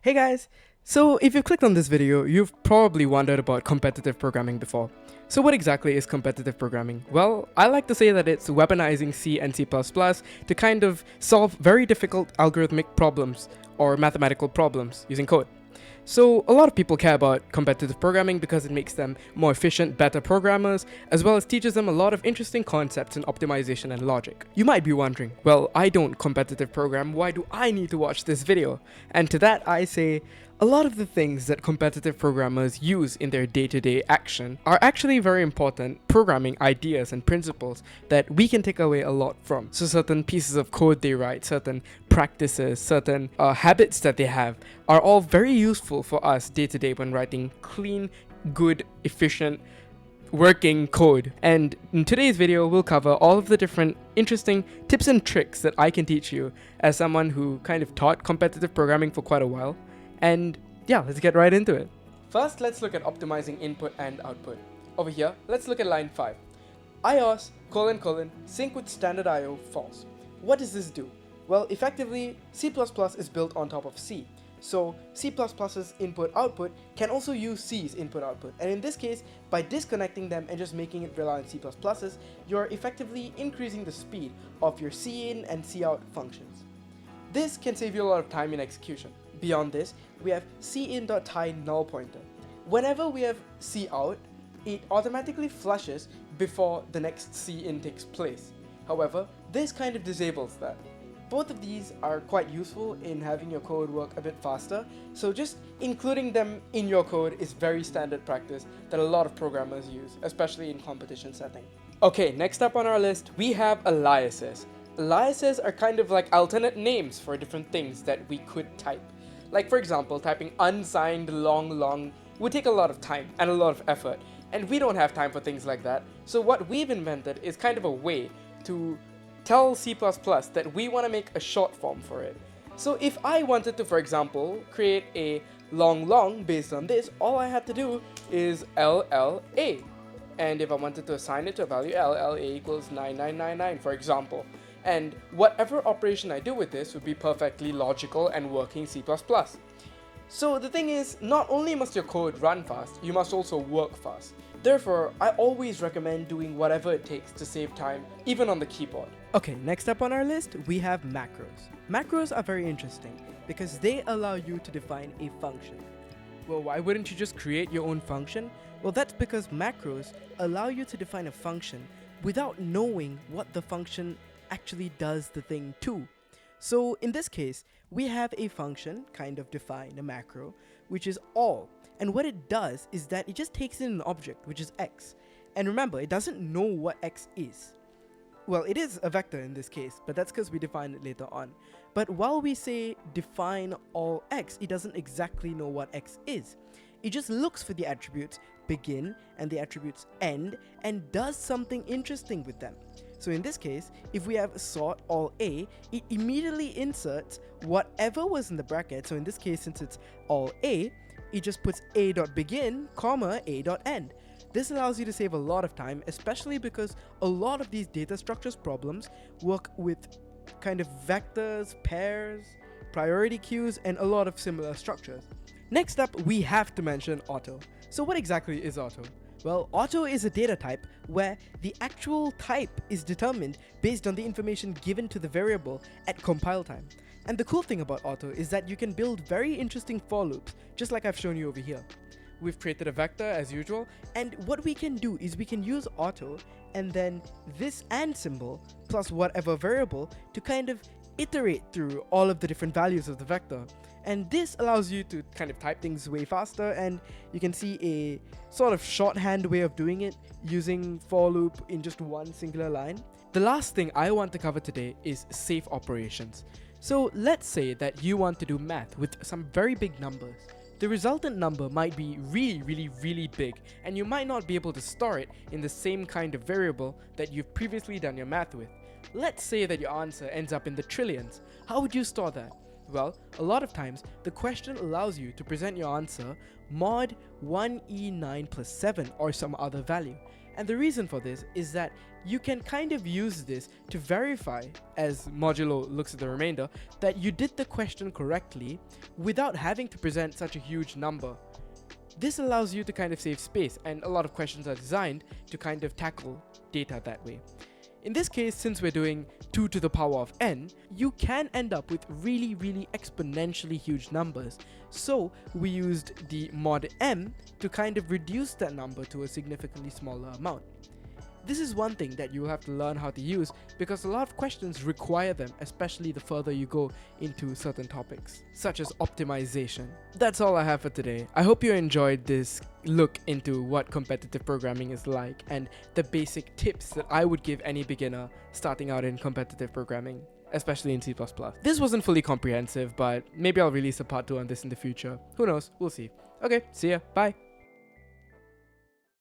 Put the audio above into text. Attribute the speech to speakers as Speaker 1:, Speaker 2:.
Speaker 1: Hey guys! So if you've clicked on this video, you've probably wondered about competitive programming before. So what exactly is competitive programming? Well, I like to say that it's weaponizing C and C++ to kind of solve very difficult algorithmic problems or mathematical problems using code. So a lot of people care about competitive programming because it makes them more efficient, better programmers, as well as teaches them a lot of interesting concepts in optimization and logic. You might be wondering, well, I don't competitive program, why do I need to watch this video? And to that I say, a lot of the things that competitive programmers use in their day-to-day action are actually very important programming ideas and principles that we can take away a lot from. So certain pieces of code they write, certain practices, certain habits that they have are all very useful for us day-to-day when writing clean, good, efficient, working code. And in today's video, we'll cover all of the different interesting tips and tricks that I can teach you as someone who kind of taught competitive programming for quite a while. And yeah, let's get right into it. First, let's look at optimizing input and output. Over here, let's look at line 5. IOS : sync with standard IO false. What does this do? Well, effectively, C++ is built on top of C. So C++'s input-output can also use C's input-output. And in this case, by disconnecting them and just making it rely on C++'s, you're effectively increasing the speed of your cin and cout functions. This can save you a lot of time in execution. Beyond this, we have cin.tie null pointer. Whenever we have cout, it automatically flushes before the next cin takes place. However, this kind of disables that. Both of these are quite useful in having your code work a bit faster, so just including them in your code is very standard practice that a lot of programmers use, especially in competition setting. Okay, next up on our list, we have aliases. Aliases are kind of like alternate names for different things that we could type. Like for example, typing unsigned long would take a lot of time and a lot of effort, and we don't have time for things like that. So what we've invented is kind of a way to tell C++ that we want to make a short form for it. So if I wanted to, for example, create a long based on this, all I had to do is LLA. And if I wanted to assign it to a value, LLA equals 9999, for example. And whatever operation I do with this would be perfectly logical and working C++. So the thing is, not only must your code run fast, you must also work fast. Therefore, I always recommend doing whatever it takes to save time, even on the keyboard. Okay, next up on our list, we have macros. Macros are very interesting because they allow you to define a function. Well, why wouldn't you just create your own function? Well, that's because macros allow you to define a function without knowing what the function actually does the thing to. So in this case, we have a function, kind of define a macro, which is all. And what it does is that it just takes in an object, which is x. And remember, it doesn't know what x is. Well, it is a vector in this case, but that's because we define it later on. But while we say define all x, it doesn't exactly know what x is. It just looks for the attributes begin and the attributes end and does something interesting with them. So in this case, if we have sort all a, it immediately inserts whatever was in the bracket. So in this case, since it's all a, it just puts a.begin, comma, a.end. This allows you to save a lot of time, especially because a lot of these data structures problems work with kind of vectors, pairs, priority queues, and a lot of similar structures. Next up, we have to mention auto. So what exactly is auto? Well, auto is a data type where the actual type is determined based on the information given to the variable at compile time. And the cool thing about auto is that you can build very interesting for loops, just like I've shown you over here. We've created a vector as usual, and what we can do is we can use auto and then this and symbol plus whatever variable to kind of iterate through all of the different values of the vector. And this allows you to kind of type things way faster, and you can see a sort of shorthand way of doing it using for loop in just one singular line. The last thing I want to cover today is safe operations. So let's say that you want to do math with some very big numbers. The resultant number might be really big, and you might not be able to store it in the same kind of variable that you've previously done your math with. Let's say that your answer ends up in the trillions. How would you store that? Well, a lot of times, the question allows you to present your answer mod 1e9 plus 7 or some other value. And the reason for this is that you can kind of use this to verify, as modulo looks at the remainder, that you did the question correctly without having to present such a huge number. This allows you to kind of save space, and a lot of questions are designed to kind of tackle data that way. In this case, since we're doing 2 to the power of n, you can end up with really exponentially huge numbers. So we used the mod m to kind of reduce that number to a significantly smaller amount. This is one thing that you will have to learn how to use because a lot of questions require them, especially the further you go into certain topics, such as optimization. That's all I have for today. I hope you enjoyed this look into what competitive programming is like and the basic tips that I would give any beginner starting out in competitive programming, especially in C++. This wasn't fully comprehensive, but maybe I'll release a part 2 on this in the future. Who knows? We'll see. Okay, see ya. Bye.